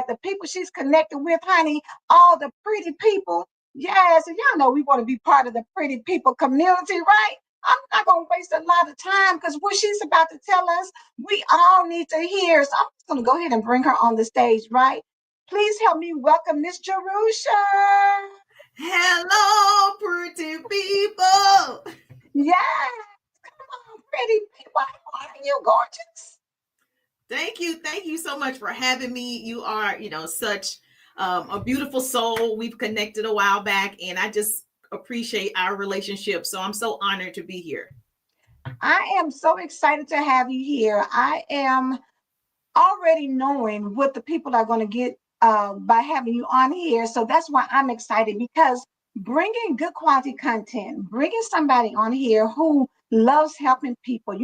that the people she's connected with, honey, all the pretty people. Yes, and y'all know we want to be part of the pretty people community, right? I'm not going to waste a lot of time because what she's about to tell us, we all need to hear. So I'm just going to go ahead and bring her on the stage, right? Please help me welcome Miss Jerusha. Hello, pretty people. Yes, come on, pretty people. How are you, gorgeous? Thank you so much for having me. You are, such a beautiful soul. We've connected a while back, and I just appreciate our relationship. So I'm so honored to be here. I am so excited to have you here. I am already knowing what the people are going to get by having you on here. So that's why I'm excited because bringing good quality content, bringing somebody on here who loves helping people,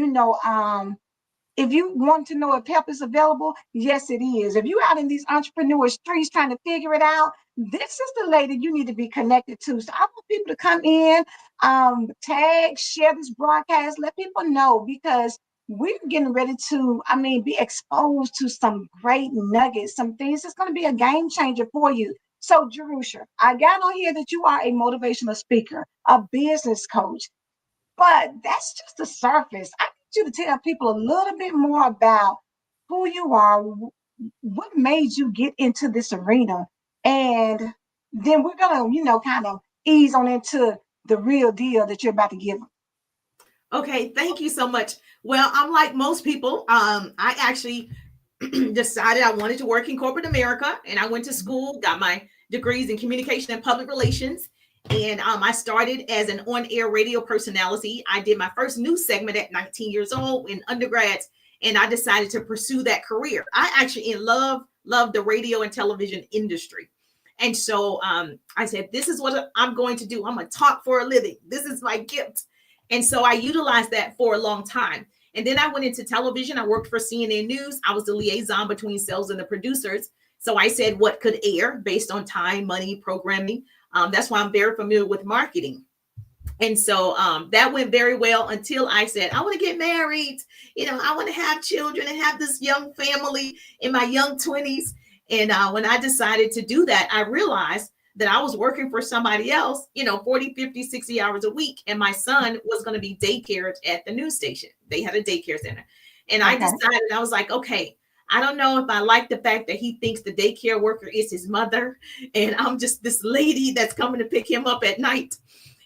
if you want to know if help is available, yes, it is. If you're out in these entrepreneur streets trying to figure it out, this is the lady you need to be connected to. So I want people to come in, tag, share this broadcast, let people know because we're getting ready to, be exposed to some great nuggets, some things that's going to be a game changer for you. So, Jerusha, I got on here that you are a motivational speaker, a business coach, but that's just the surface. I need you to tell people a little bit more about who you are, what made you get into this arena, and then we're gonna, kind of ease on into the real deal that you're about to give them. Okay, thank you so much. Well, I'm like most people. I actually decided I wanted to work in corporate America, and I went to school, got my degrees in communication and public relations. And I started as an on-air radio personality. I did my first news segment at 19 years old in undergrad, and I decided to pursue that career. I actually love the radio and television industry. And so I said, this is what I'm going to do. I'm going to talk for a living. This is my gift. And so I utilized that for a long time. And then I went into television. I worked for CNN News. I was the liaison between sales and the producers. So I said what could air based on time, money, programming. That's why I'm very familiar with marketing. And so that went very well until I said, I want to get married. I want to have children and have this young family in my young 20s. And when I decided to do that, I realized that I was working for somebody else, 40, 50, 60 hours a week. And my son was going to be daycared at the news station. They had a daycare center. And I decided, I was like, okay, I don't know if I like the fact that he thinks the daycare worker is his mother. And I'm just this lady that's coming to pick him up at night.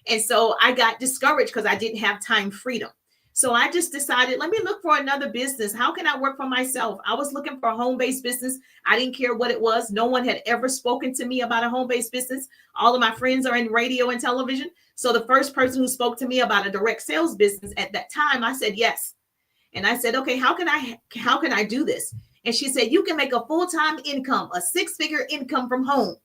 And so I got discouraged because I didn't have time freedom. So I just decided, let me look for another business. How can I work for myself? I was looking for a home-based business. I didn't care what it was. No one had ever spoken to me about a home-based business. All of my friends are in radio and television. So the first person who spoke to me about a direct sales business at that time, I said, yes. And I said, okay, how can I do this? And she said, you can make a full-time income, a six-figure income from home.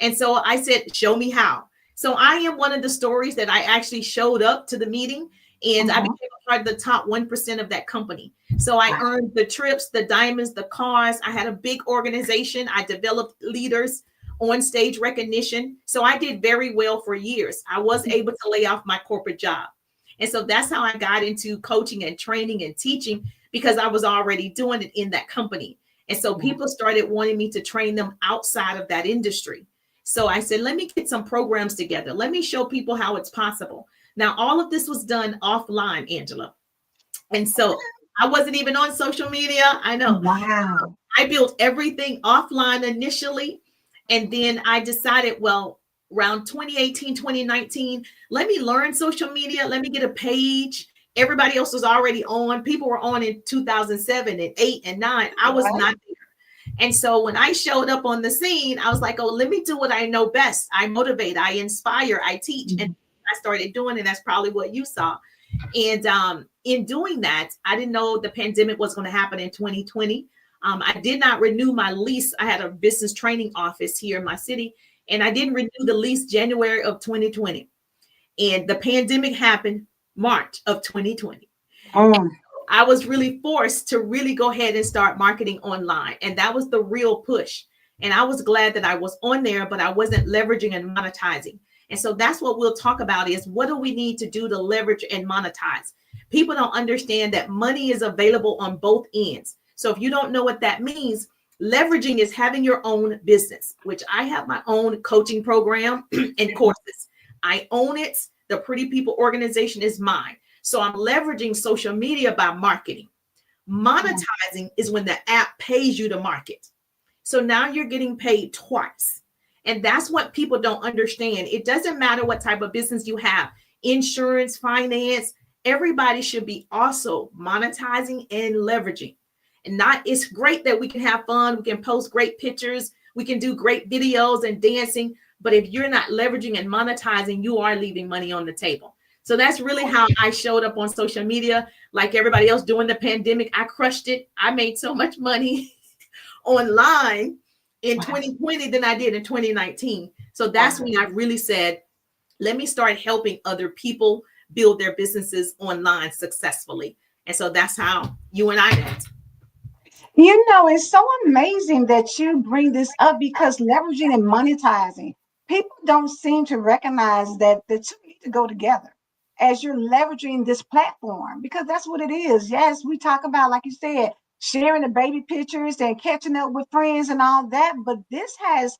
And so I said, show me how. So I am one of the stories that I actually showed up to the meeting and I became a part of the top 1% of that company. So I earned the trips, the diamonds, the cars. I had a big organization. I developed leaders, on stage recognition. So I did very well for years. I was able to lay off my corporate job. And so that's how I got into coaching and training and teaching because I was already doing it in that company. And so people started wanting me to train them outside of that industry. So I said, let me get some programs together. Let me show people how it's possible. Now, all of this was done offline, Angela. And so I wasn't even on social media. I know. Wow. I built everything offline initially. And then I decided, well, around 2018, 2019, let me learn social media. Let me get a page. Everybody else was already on. People were on in 2007 and 8 and 9. I was not there. And so when I showed up on the scene, I was like, oh, let me do what I know best. I motivate, I inspire, I teach. And I started doing it. That's probably what you saw. And in doing that, I didn't know the pandemic was going to happen in 2020. I did not renew my lease. I had a business training office here in my city, and I didn't renew the lease January of 2020. And the pandemic happened March of 2020. I was really forced to really go ahead and start marketing online. And that was the real push. And I was glad that I was on there, but I wasn't leveraging and monetizing. And so that's what we'll talk about is what do we need to do to leverage and monetize? People don't understand that money is available on both ends. So if you don't know what that means, Leveraging is having your own business, which I have my own coaching program and courses. I own it. The Pretty People organization is mine. So I'm leveraging social media by marketing. Monetizing is when the app pays you to market. So now you're getting paid twice. And that's what people don't understand. It doesn't matter what type of business you have, insurance, finance, everybody should be also monetizing and leveraging. And it's great that we can have fun, we can post great pictures, we can do great videos and dancing, but if you're not leveraging and monetizing, you are leaving money on the table. So that's really how I showed up on social media. Like everybody else during the pandemic, I crushed it. I made so much money online in 2020 than I did in 2019. So that's when I really said, let me start helping other people build their businesses online successfully. And so that's how you and I met. You know, it's so amazing that you bring this up because leveraging and monetizing, people don't seem to recognize that the two need to go together as you're leveraging this platform, because that's what it is. Yes, we talk about, like you said, sharing the baby pictures and catching up with friends and all that, but this has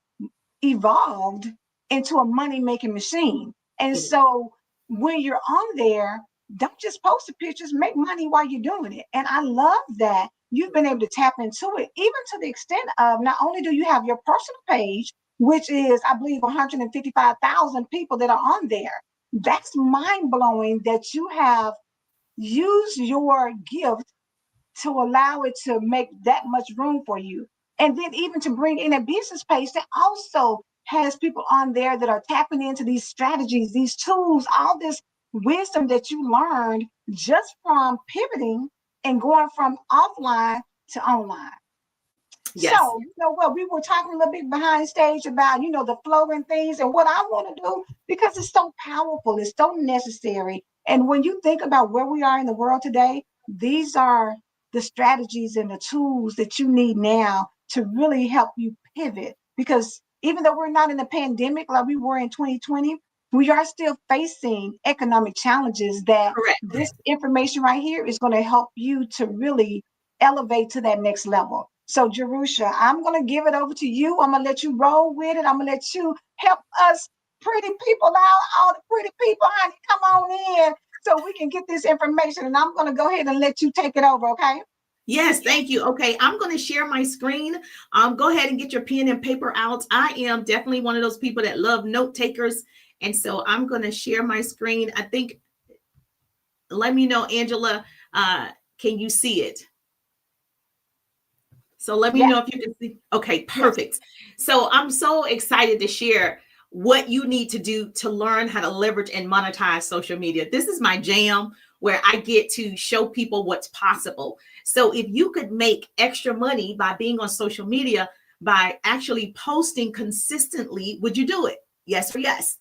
evolved into a money-making machine. And so when you're on there, don't just post the pictures, make money while you're doing it. And I love that you've been able to tap into it, even to the extent of not only do you have your personal page, which is, I believe, 155,000 people that are on there. That's mind-blowing that you have used your gift to allow it to make that much room for you. And then even to bring in a business page that also has people on there that are tapping into these strategies, these tools, all this wisdom that you learned just from pivoting and going from offline to online. Yes. So, you know what, we were talking a little bit behind stage about, you know, the flow and things and what I want to do, because it's so powerful, it's so necessary. And when you think about where we are in the world today, these are the strategies and the tools that you need now to really help you pivot. Because even though we're not in a pandemic like we were in 2020, we are still facing economic challenges that Correct. this information right here is going to help you to really elevate to that next level. So, Jerusha, I'm going to give it over to you. I'm going to let you roll with it. I'm going to let you help us pretty people out, all the pretty people, honey, come on in so we can get this information. And I'm going to go ahead and let you take it over, okay? Yes, thank you. Okay, I'm going to share my screen. Go ahead and get your pen and paper out. I am definitely one of those people that love note takers. And so I'm going to share my screen. I think, let me know, Angela, can you see it? So let me know if you can see. Okay, perfect. So I'm so excited to share what you need to do to learn how to leverage and monetize social media. This is my jam where I get to show people what's possible. So if you could make extra money by being on social media, by actually posting consistently, would you do it? Yes or yes?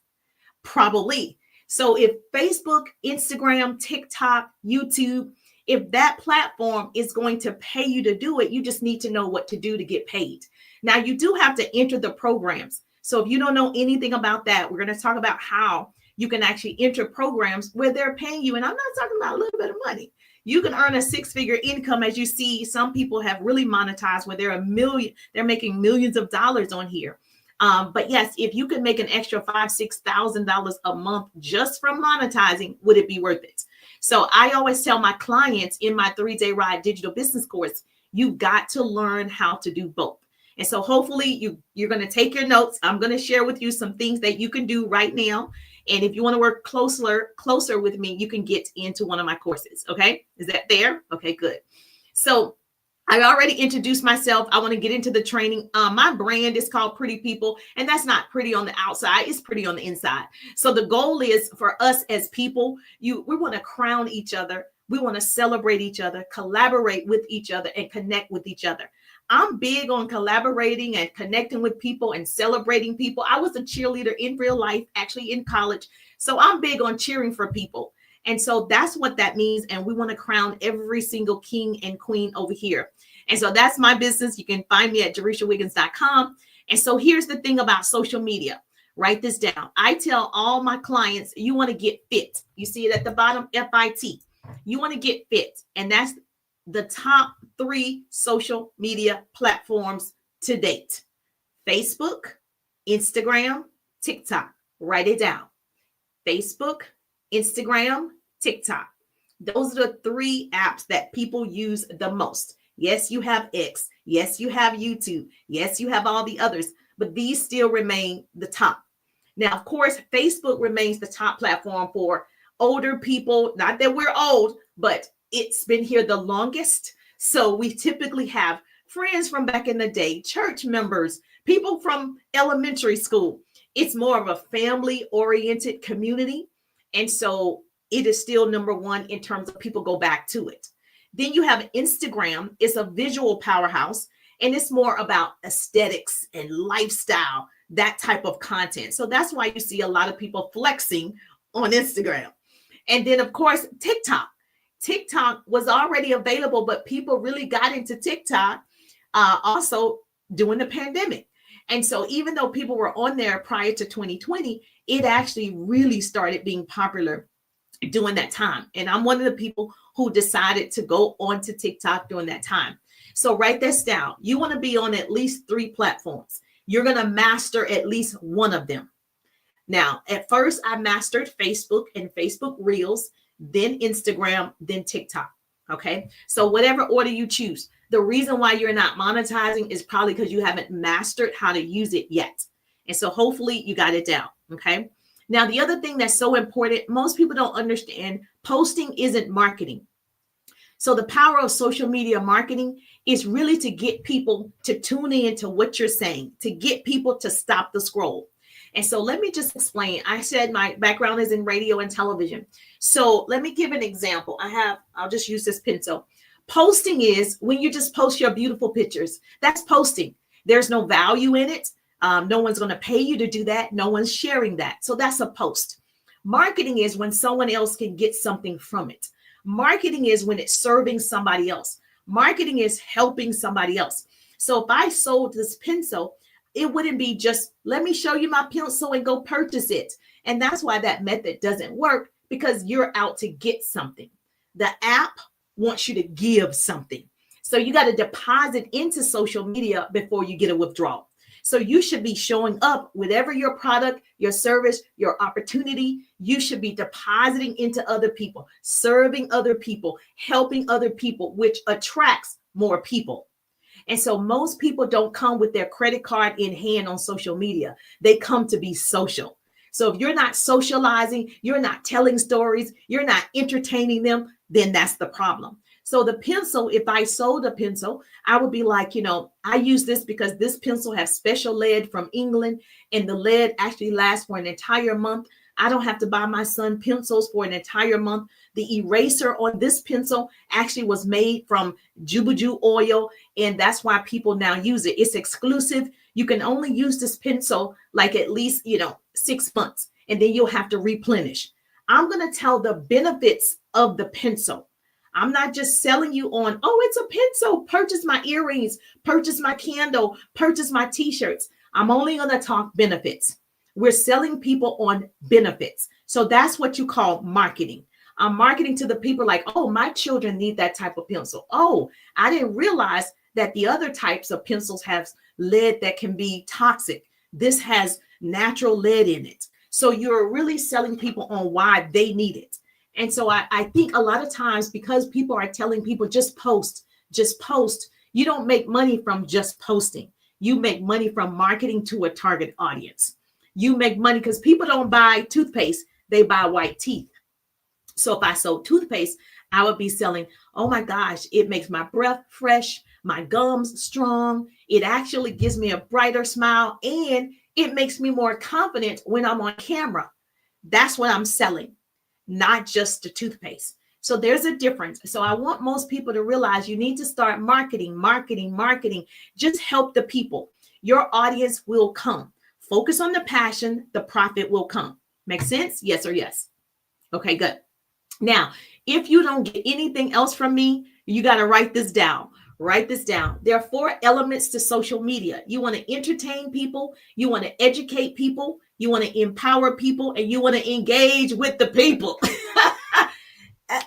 Probably. So if Facebook, Instagram, TikTok, YouTube, if that platform is going to pay you to do it, you just need to know what to do to get paid. Now, you do have to enter the programs. So if you don't know anything about that, we're going to talk about how you can actually enter programs where they're paying you. And I'm not talking about a little bit of money. You can earn a six-figure income. As you see, some people have really monetized where they're making millions of dollars on here. But yes, if you could make an extra $5,000-$6,000 a month just from monetizing, would it be worth it? So I always tell my clients in my 3-day ride digital business course, you've got to learn how to do both. And so hopefully you're going to take your notes. I'm going to share with you some things that you can do right now. And if you want to work closer with me, you can get into one of my courses. Okay. Is that fair? Okay, good. So I already introduced myself. I want to get into the training. My brand is called Pretty People, and that's not pretty on the outside. It's pretty on the inside. So the goal is for us as people, we want to crown each other. We want to celebrate each other, collaborate with each other, and connect with each other. I'm big on collaborating and connecting with people and celebrating people. I was a cheerleader in real life, actually in college. So I'm big on cheering for people. And so that's what that means. And we want to crown every single king and queen over here. And so that's my business. You can find me at JerushaWiggins.com. And so here's the thing about social media. Write this down. I tell all my clients, you want to get fit. You see it at the bottom, FIT. You want to get fit. And that's the top 3 social media platforms to date: Facebook, Instagram, TikTok. Write it down. Facebook, Instagram, TikTok. Those are the 3 apps that people use the most. Yes, you have X. Yes, you have YouTube. Yes, you have all the others, but these still remain the top. Now, of course, Facebook remains the top platform for older people. Not that we're old, but it's been here the longest. So we typically have friends from back in the day, church members, people from elementary school. It's more of a family-oriented community. And so it is still number 1 in terms of people go back to it. Then you have Instagram. It's a visual powerhouse, and it's more about aesthetics and lifestyle, that type of content. So that's why you see a lot of people flexing on Instagram. And then, of course, TikTok. TikTok was already available, but people really got into TikTok also during the pandemic. And so even though people were on there prior to 2020, it actually really started being popular during that time. And I'm one of the people who decided to go onto TikTok during that time. So write this down. You want to be on at least 3 platforms. You're going to master at least one of them. Now, at first, I mastered Facebook and Facebook Reels, then Instagram, then TikTok. Okay. So whatever order you choose, the reason why you're not monetizing is probably because you haven't mastered how to use it yet. And so hopefully you got it down. Okay. Now, the other thing that's so important, most people don't understand, posting isn't marketing. So the power of social media marketing is really to get people to tune in to what you're saying, to get people to stop the scroll. And so let me just explain. I said my background is in radio and television. So let me give an example. I'll just use this pencil. Posting is when you just post your beautiful pictures. That's posting. There's no value in it. No one's going to pay you to do that. No one's sharing that. So that's a post. Marketing is when someone else can get something from it. Marketing is when it's serving somebody else. Marketing is helping somebody else. So if I sold this pencil, it wouldn't be just, let me show you my pencil and go purchase it. And that's why that method doesn't work, because you're out to get something. The app wants you to give something. So you got to deposit into social media before you get a withdrawal. So you should be showing up, whatever your product, your service, your opportunity, you should be depositing into other people, serving other people, helping other people, which attracts more people. And so most people don't come with their credit card in hand on social media. They come to be social. So if you're not socializing, you're not telling stories, you're not entertaining them, then that's the problem. So the pencil, if I sold a pencil, I would be like, I use this because this pencil has special lead from England, and the lead actually lasts for an entire month. I don't have to buy my son pencils for an entire month. The eraser on this pencil actually was made from jubuju oil, and that's why people now use it. It's exclusive. You can only use this pencil like at least, 6 months, and then you'll have to replenish. I'm going to tell the benefits of the pencil. I'm not just selling you on, it's a pencil. Purchase my earrings, purchase my candle, purchase my t-shirts. I'm only going to talk benefits. We're selling people on benefits. So that's what you call marketing. I'm marketing to the people like, my children need that type of pencil. I didn't realize that the other types of pencils have lead that can be toxic. This has natural lead in it. So you're really selling people on why they need it. And so I think a lot of times, because people are telling people just post, you don't make money from just posting. You make money from marketing to a target audience. You make money because people don't buy toothpaste, they buy white teeth. So if I sold toothpaste, I would be selling, oh my gosh, it makes my breath fresh, my gums strong. It actually gives me a brighter smile, and it makes me more confident when I'm on camera. That's what I'm selling, not just the toothpaste. So there's a difference. So I want most people to realize you need to start marketing. Just help the people. Your audience will come. Focus on the passion, the profit will come. Make sense? Yes or yes? Okay, good. Now, if you don't get anything else from me, you got to write this down. Write this down. There are 4 elements to social media. You want to entertain people, you want to educate people, you want to empower people, and you want to engage with the people.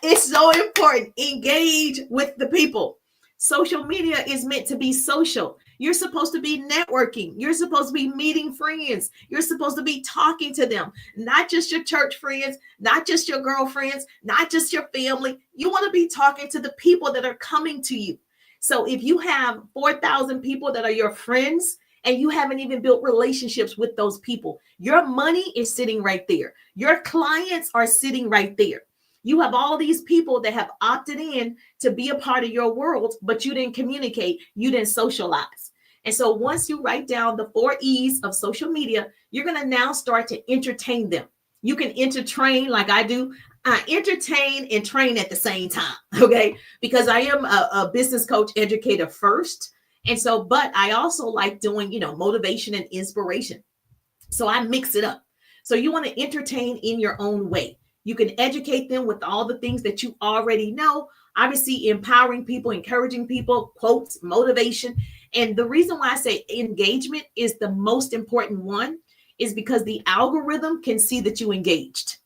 It's so important. Engage with the people. Social media is meant to be social. You're supposed to be networking. You're supposed to be meeting friends. You're supposed to be talking to them, not just your church friends, not just your girlfriends, not just your family. You want to be talking to the people that are coming to you. So if you have 4,000 people that are your friends and you haven't even built relationships with those people, your money is sitting right there. Your clients are sitting right there. You have all these people that have opted in to be a part of your world, but you didn't communicate, you didn't socialize. And so once you write down the 4 E's of social media, you're going to now start to entertain them. You can entertain like I do. I entertain and train at the same time, okay? Because I am a business coach educator first. And so, but I also like doing, motivation and inspiration. So I mix it up. So you want to entertain in your own way. You can educate them with all the things that you already know. Obviously, empowering people, encouraging people, quotes, motivation. And the reason why I say engagement is the most important one is because the algorithm can see that you engaged.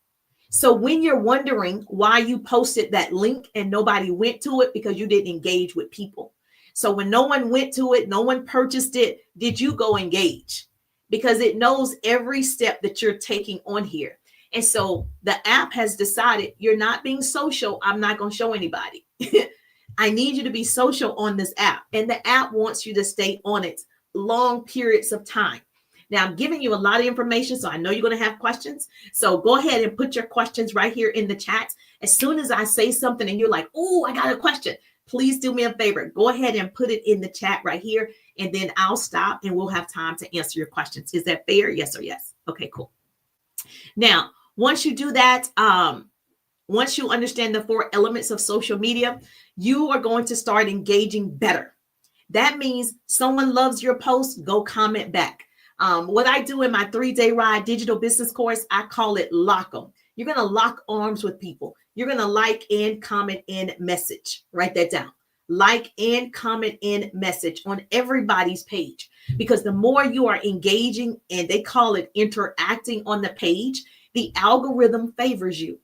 So when you're wondering why you posted that link and nobody went to it because you didn't engage with people. So when no one went to it, no one purchased it, did you go engage? Because it knows every step that you're taking on here. And so the app has decided you're not being social. I'm not going to show anybody. I need you to be social on this app. And the app wants you to stay on it long periods of time. Now, I'm giving you a lot of information, so I know you're going to have questions. So go ahead and put your questions right here in the chat. As soon as I say something and you're like, oh, I got a question, please do me a favor. Go ahead and put it in the chat right here, and then I'll stop and we'll have time to answer your questions. Is that fair? Yes or yes? Okay, cool. Now, once you do that, once you understand the 4 elements of social media, you are going to start engaging better. That means someone loves your post, go comment back. What I do in my 3-day ride digital business course, I call it lock them. You're going to lock arms with people. You're going to like and comment and message. Write that down. Like and comment and message on everybody's page, because the more you are engaging, and they call it interacting on the page, the algorithm favors you,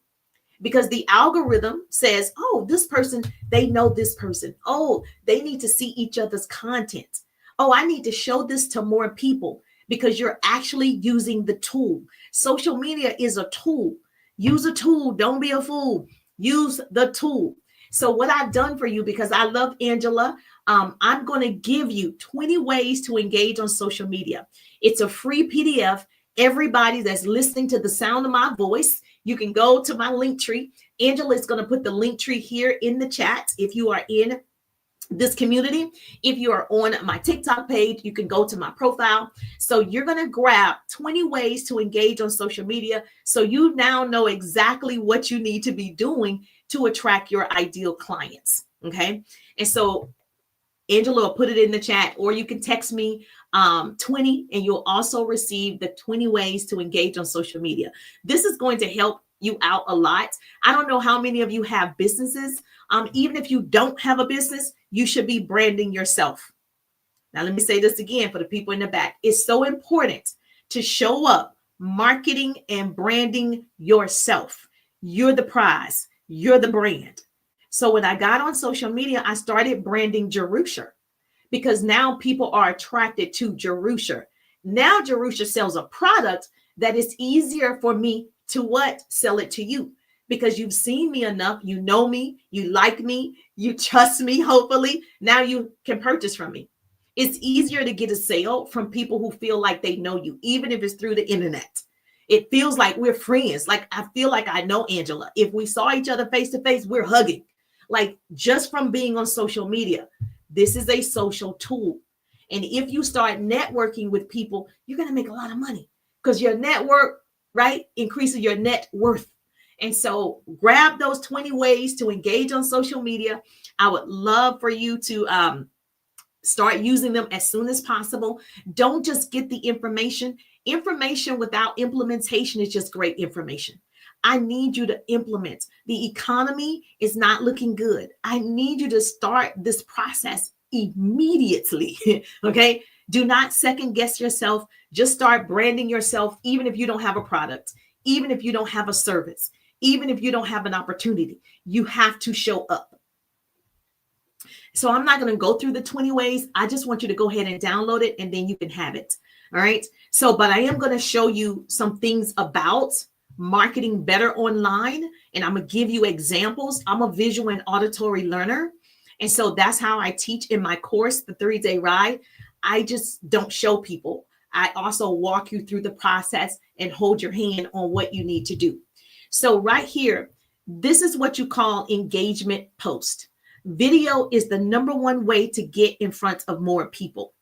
because the algorithm says, oh, this person, they know this person. Oh, they need to see each other's content. Oh, I need to show this to more people, because you're actually using the tool. Social media is a tool. Use a tool. Don't be a fool. Use the tool. So what I've done for you, because I love Angela, I'm going to give you 20 ways to engage on social media. It's a free PDF. Everybody that's listening to the sound of my voice, you can go to my link tree. Angela is going to put the link tree here in the chat if you are in this community. If you are on my TikTok page, you can go to my profile. So you're going to grab 20 ways to engage on social media. So you now know exactly what you need to be doing to attract your ideal clients. Okay. And so Angela will put it in the chat, or you can text me 20, and you'll also receive the 20 ways to engage on social media. This is going to help you out a lot. I don't know how many of you have businesses. Even if you don't have a business, you should be branding yourself. Now, let me say this again for the people in the back. It's so important to show up marketing and branding yourself. You're the prize. You're the brand. So when I got on social media, I started branding Jerusha, because now people are attracted to Jerusha. Now Jerusha sells a product that is easier for me to what? Sell it to you, because you've seen me enough. You know me, you like me, you trust me, hopefully. Now you can purchase from me. It's easier to get a sale from people who feel like they know you, even if it's through the internet. It feels like we're friends. Like I feel like I know Angela. If we saw each other face to face, we're hugging. Like just from being on social media. This is a social tool. And if you start networking with people, you're going to make a lot of money, because your network, right, increases your net worth. And so grab those 20 ways to engage on social media. I would love for you to start using them as soon as possible. Don't just get the information. Information without implementation is just great information. I need you to implement. The economy is not looking good. I need you to start this process immediately. Okay. Do not second guess yourself. Just start branding yourself, even if you don't have a product, even if you don't have a service. even if you don't have an opportunity. You have to show up. So I'm not going to go through the 20 ways. I just want you to go ahead and download it, and then you can have it. All right. So, but I am going to show you some things about marketing better online, and I'm going to give you examples. I'm a visual and auditory learner. And so that's how I teach in my course, the 3-Day Ride. I just don't show people. I also walk you through the process and hold your hand on what you need to do. So right here, this is what you call engagement post. Video is the number one way to get in front of more people.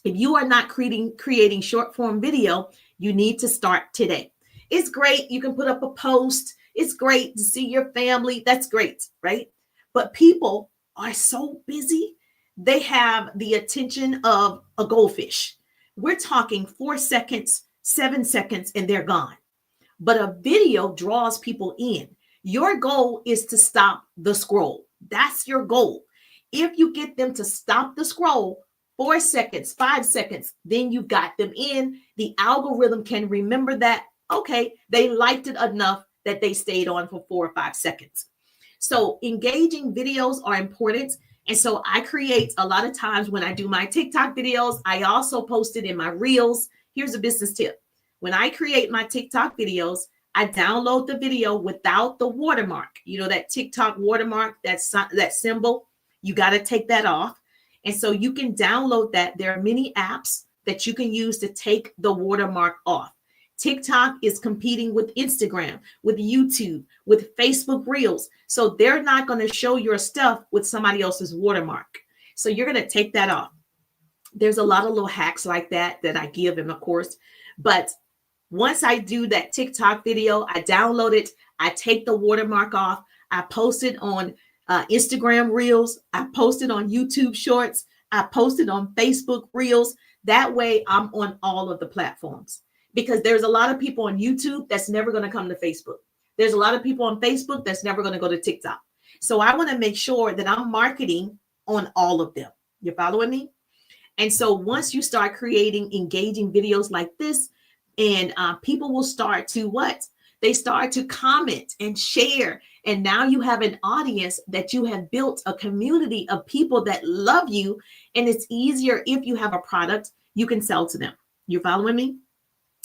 If you are not creating short form video, you need to start today. It's great. You can put up a post. It's great to see your family. That's great, right? But people are so busy. They have the attention of a goldfish. We're talking 4 seconds, 7 seconds, and they're gone. But a video draws people in. Your goal is to stop the scroll. That's your goal. If you get them to stop the scroll, 4 seconds, 5 seconds, then you got them in. The algorithm can remember that, okay, they liked it enough that they stayed on for 4 or 5 seconds. So engaging videos are important. And so I create a lot of times when I do my TikTok videos, I also post it in my reels. Here's a business tip. When I create my TikTok videos, I download the video without the watermark. You know, that TikTok watermark, that symbol, you got to take that off. And so you can download that. There are many apps that you can use to take the watermark off. TikTok is competing with Instagram, with YouTube, with Facebook Reels. So they're not going to show your stuff with somebody else's watermark. So you're going to take that off. There's a lot of little hacks like that I give in the course. But once I do that TikTok video, I download it, I take the watermark off, I post it on Instagram Reels, I post it on YouTube Shorts, I post it on Facebook Reels. That way I'm on all of the platforms, because there's a lot of people on YouTube that's never going to come to Facebook. There's a lot of people on Facebook that's never going to go to TikTok. So I want to make sure that I'm marketing on all of them. You're following me? And so once you start creating engaging videos like this, and people will start to what? They start to comment and share. And now you have an audience that you have built, a community of people that love you. And it's easier if you have a product you can sell to them. You following me?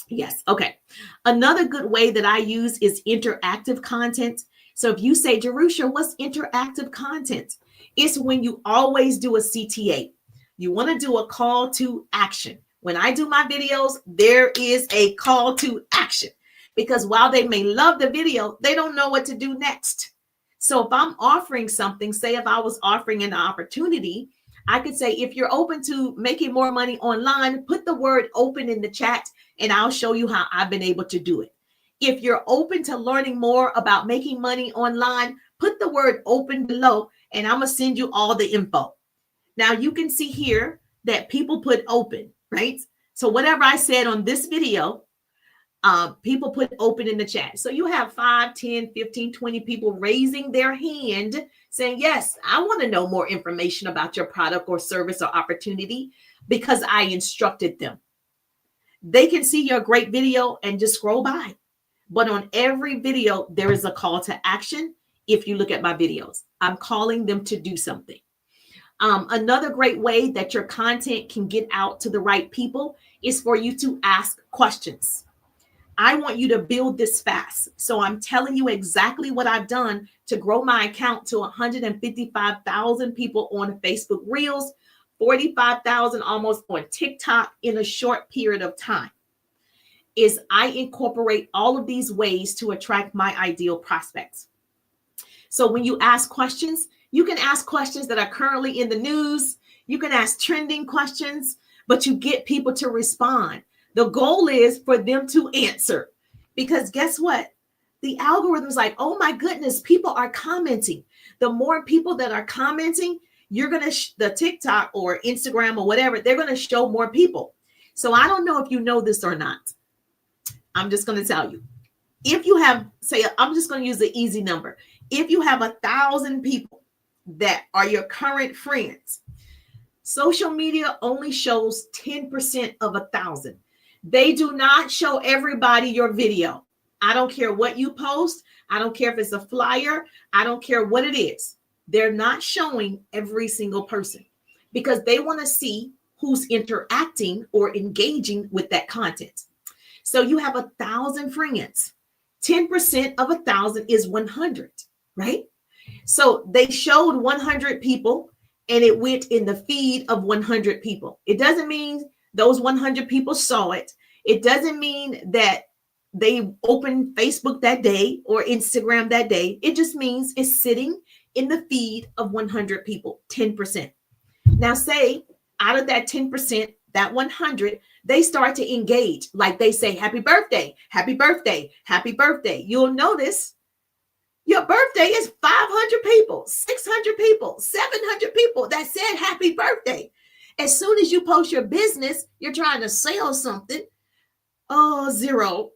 Yes. Okay. Another good way that I use is interactive content. So if you say, Jerusha, what's interactive content? It's when you always do a CTA. You want to do a call to action. When I do my videos, there is a call to action, because while they may love the video, they don't know what to do next. So if I'm offering something, say if I was offering an opportunity, I could say, if you're open to making more money online, put the word open in the chat and I'll show you how I've been able to do it. If you're open to learning more about making money online, put the word open below and I'm going to send you all the info. Now you can see here that people put open, right? So whatever I said on this video, people put open in the chat. So you have 5, 10, 15, 20 people raising their hand saying, yes, I want to know more information about your product or service or opportunity, because I instructed them. They can see your great video and just scroll by. But on every video, there is a call to action. If you look at my videos, I'm calling them to do something. Another great way that your content can get out to the right people is for you to ask questions. I want you to build this fast. So I'm telling you exactly what I've done to grow my account to 155,000 people on Facebook Reels, 45,000 almost on TikTok in a short period of time. Is I incorporate all of these ways to attract my ideal prospects. So when you ask questions, you can ask questions that are currently in the news. You can ask trending questions, but you get people to respond. The goal is for them to answer, because guess what? The algorithm is like, oh my goodness, people are commenting. The more people that are commenting, you're going to, the TikTok or Instagram or whatever, they're going to show more people. So I don't know if you know this or not. I'm just going to tell you. If you have, say, I'm just going to use the easy number. If you have 1,000 people that are your current friends, social media only shows 10% of 1,000. They do not show everybody your video. I don't care what you post. I don't care if it's a flyer. I don't care what it is. They're not showing every single person because they want to see who's interacting or engaging with that content. So you have 1,000 friends. 10% of 1,000 is 100, right? So they showed 100 people and it went in the feed of 100 people. It doesn't mean those 100 people saw it. It doesn't mean that they opened Facebook that day or Instagram that day. It just means it's sitting in the feed of 100 people, 10%. Now, say out of that 10%, that 100, they start to engage. Like they say, happy birthday, happy birthday, happy birthday. You'll notice your birthday is 500 people, 600 people, 700 people that said happy birthday. As soon as you post your business, you're trying to sell something. Oh, 0,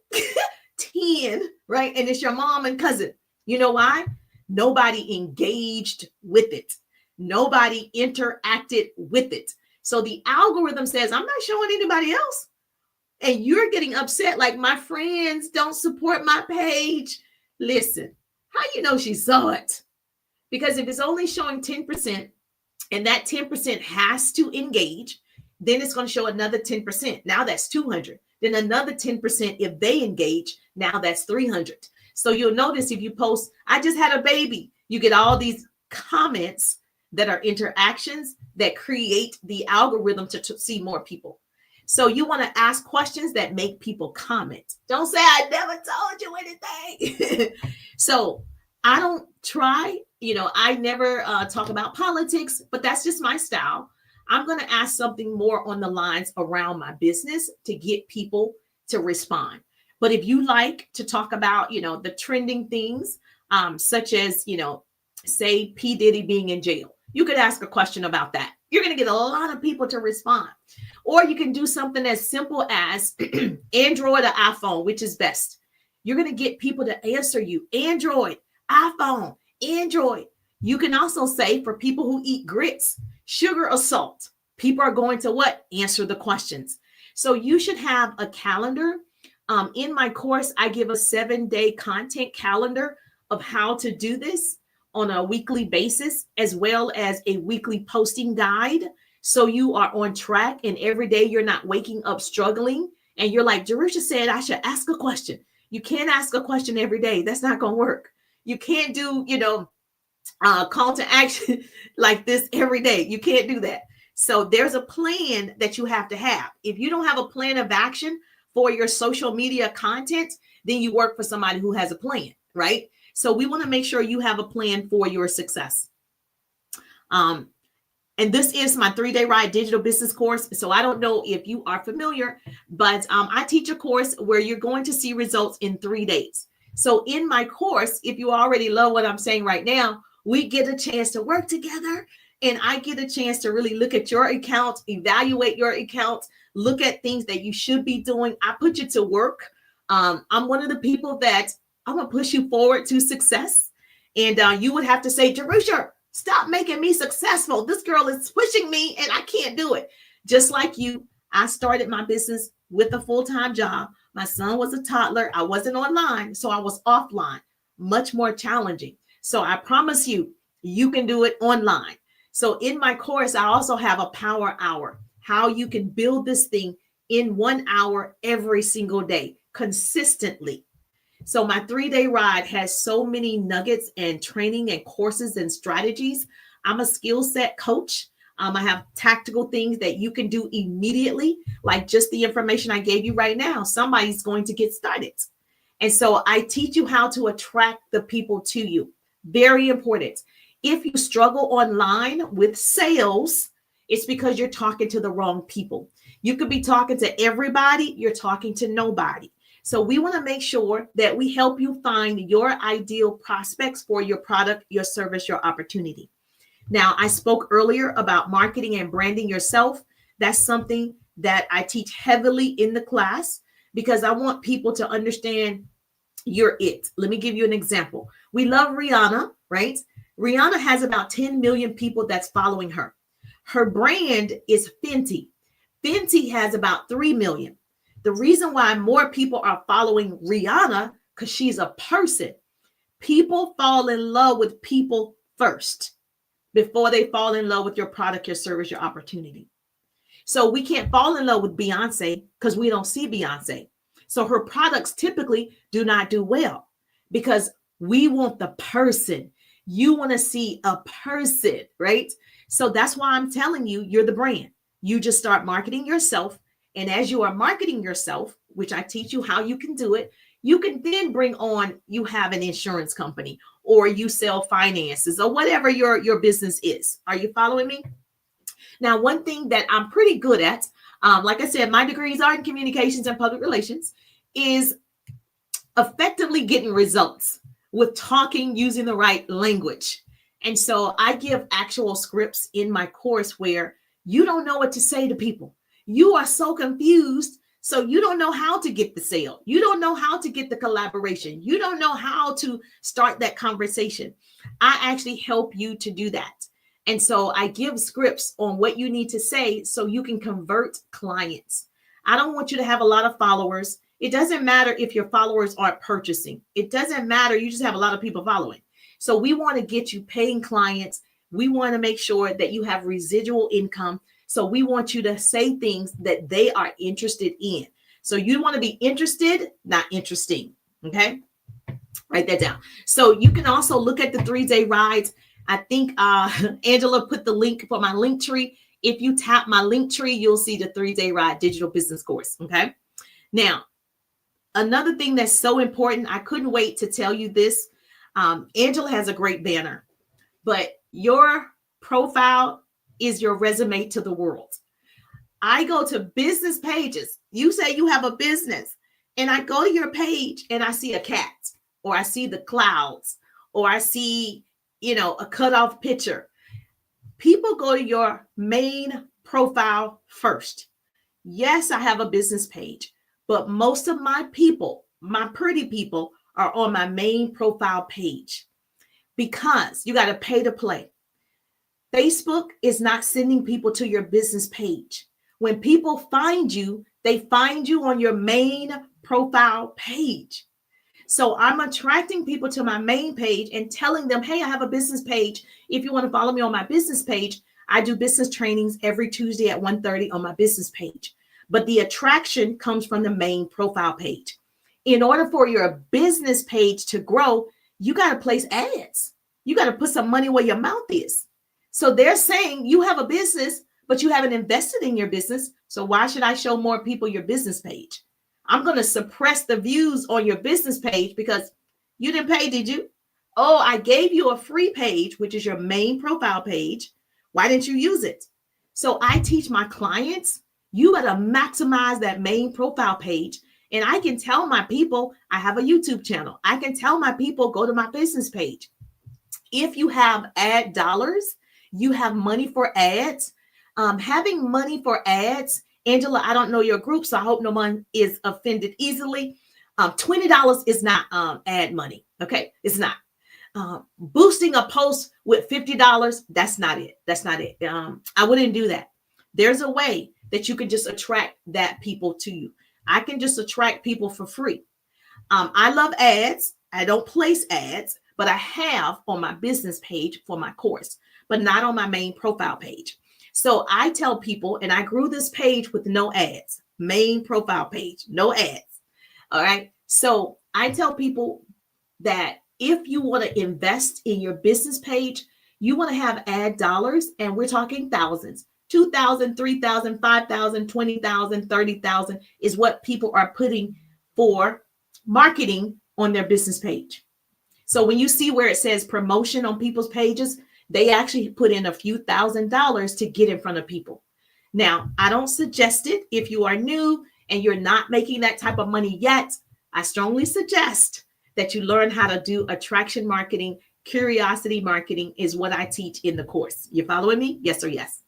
10, right? And it's your mom and cousin. You know why? Nobody engaged with it. Nobody interacted with it. So the algorithm says, I'm not showing anybody else. And you're getting upset like my friends don't support my page. Listen, how you know she saw it? Because if it's only showing 10% and that 10% has to engage, then it's going to show another 10%. Now that's 200. Then another 10% if they engage, now that's 300. So you'll notice if you post, I just had a baby, you get all these comments that are interactions that create the algorithm to see more people. So you want to ask questions that make people comment. Don't say, I never told you anything. So I don't try, I never talk about politics, but that's just my style. I'm going to ask something more on the lines around my business to get people to respond. But if you like to talk about, the trending things, such as, say P. Diddy being in jail, you could ask a question about that. You're going to get a lot of people to respond. Or you can do something as simple as Android or iPhone, which is best. You're going to get people to answer you. Android, iPhone, Android. You can also say for people who eat grits, sugar or salt. People are going to what? Answer the questions. So you should have a calendar. In my course, I give a 7-day content calendar of how to do this on a weekly basis, as well as a weekly posting guide. So you are on track and every day you're not waking up struggling. And you're like, Jerusha said, I should ask a question. You can't ask a question every day. That's not going to work. You can't do, call to action like this every day. You can't do that. So there's a plan that you have to have. If you don't have a plan of action for your social media content, then you work for somebody who has a plan, right? So we want to make sure you have a plan for your success. And this is my 3-day ride digital business course. So I don't know if you are familiar, but I teach a course where you're going to see results in 3 days. So in my course, if you already love what I'm saying right now, we get a chance to work together and I get a chance to really look at your account, evaluate your account, look at things that you should be doing. I put you to work. I'm one of the people that I'm going to push you forward to success. And you would have to say, Jerusha, stop making me successful. This girl is pushing me and I can't do it. Just like you, I started my business with a full-time job. My son was a toddler. I wasn't online, so I was offline, much more challenging. So I promise you, you can do it online. So in my course, I also have a power hour, how you can build this thing in 1 hour every single day, consistently. So my 3-day ride has so many nuggets and training and courses and strategies. I'm a skill set coach. I have tactical things that you can do immediately, like just the information I gave you right now. Somebody's going to get started. And so I teach you how to attract the people to you. Very important. If you struggle online with sales, it's because you're talking to the wrong people. You could be talking to everybody. You're talking to nobody. So we want to make sure that we help you find your ideal prospects for your product, your service, your opportunity. Now, I spoke earlier about marketing and branding yourself. That's something that I teach heavily in the class because I want people to understand you're it. Let me give you an example. We love Rihanna, right? Rihanna has about 10 million people that's following her. Her brand is Fenty. Fenty has about 3 million. The reason why more people are following Rihanna because she's a person. People fall in love with people first before they fall in love with your product, your service, your opportunity. So we can't fall in love with Beyonce because we don't see Beyonce. So her products typically do not do well because we want the person. You want to see a person, right? So that's why I'm telling you, you're the brand. You just start marketing yourself. And as you are marketing yourself, which I teach you how you can do it, you can then bring on, you have an insurance company or you sell finances or whatever your business is. Are you following me? Now, one thing that I'm pretty good at, like I said, my degrees are in communications and public relations, is effectively getting results with talking using the right language. And so I give actual scripts in my course where you don't know what to say to people. You are so confused. So you don't know how to get the sale. You don't know how to get the collaboration. You don't know how to start that conversation. I actually help you to do that. And so I give scripts on what you need to say so you can convert clients. I don't want you to have a lot of followers. It doesn't matter if your followers aren't purchasing. It doesn't matter. You just have a lot of people following. So we want to get you paying clients. We want to make sure that you have residual income. So we want you to say things that they are interested in. So you want to be interested, not interesting. Okay. Write that down. So you can also look at the 3-day rides. I think Angela put the link for my link tree. If you tap my link tree, you'll see the 3-day ride digital business course. Okay. Now, another thing that's so important, I couldn't wait to tell you this. Angela has a great banner, but your profile is your resume to the world. I go to business pages. You say you have a business, and I go to your page and I see a cat, or I see the clouds, or I see, a cut off picture. People go to your main profile first. Yes, I have a business page, but most of my people, my pretty people, are on my main profile page because you got to pay to play. Facebook is not sending people to your business page. When people find you, they find you on your main profile page. So I'm attracting people to my main page and telling them, hey, I have a business page. If you want to follow me on my business page, I do business trainings every Tuesday at 1:30 on my business page. But the attraction comes from the main profile page. In order for your business page to grow, you got to place ads. You got to put some money where your mouth is. So they're saying you have a business, but you haven't invested in your business. So why should I show more people your business page? I'm going to suppress the views on your business page because you didn't pay, did you? Oh, I gave you a free page, which is your main profile page. Why didn't you use it? So I teach my clients, you got to maximize that main profile page. And I can tell my people, I have a YouTube channel. I can tell my people, go to my business page. If you have ad dollars, you have money for ads. Having money for ads, Angela, I don't know your group, so I hope no one is offended easily. $20 is not ad money. Okay, it's not. Boosting a post with $50, that's not it. That's not it. I wouldn't do that. There's a way that you can just attract that people to you. I can just attract people for free. I love ads. I don't place ads, but I have on my business page for my course, but not on my main profile page. So I tell people, and I grew this page with no ads, main profile page, no ads. All right. So I tell people that if you want to invest in your business page, you want to have ad dollars, and we're talking thousands, 2,000, 3,000, 5,000, 20,000, 30,000 is what people are putting for marketing on their business page. So when you see where it says promotion on people's pages, they actually put in a few $1,000s to get in front of people. Now, I don't suggest it if you are new and you're not making that type of money yet. I strongly suggest that you learn how to do attraction marketing. Curiosity marketing is what I teach in the course. You following me? Yes or yes?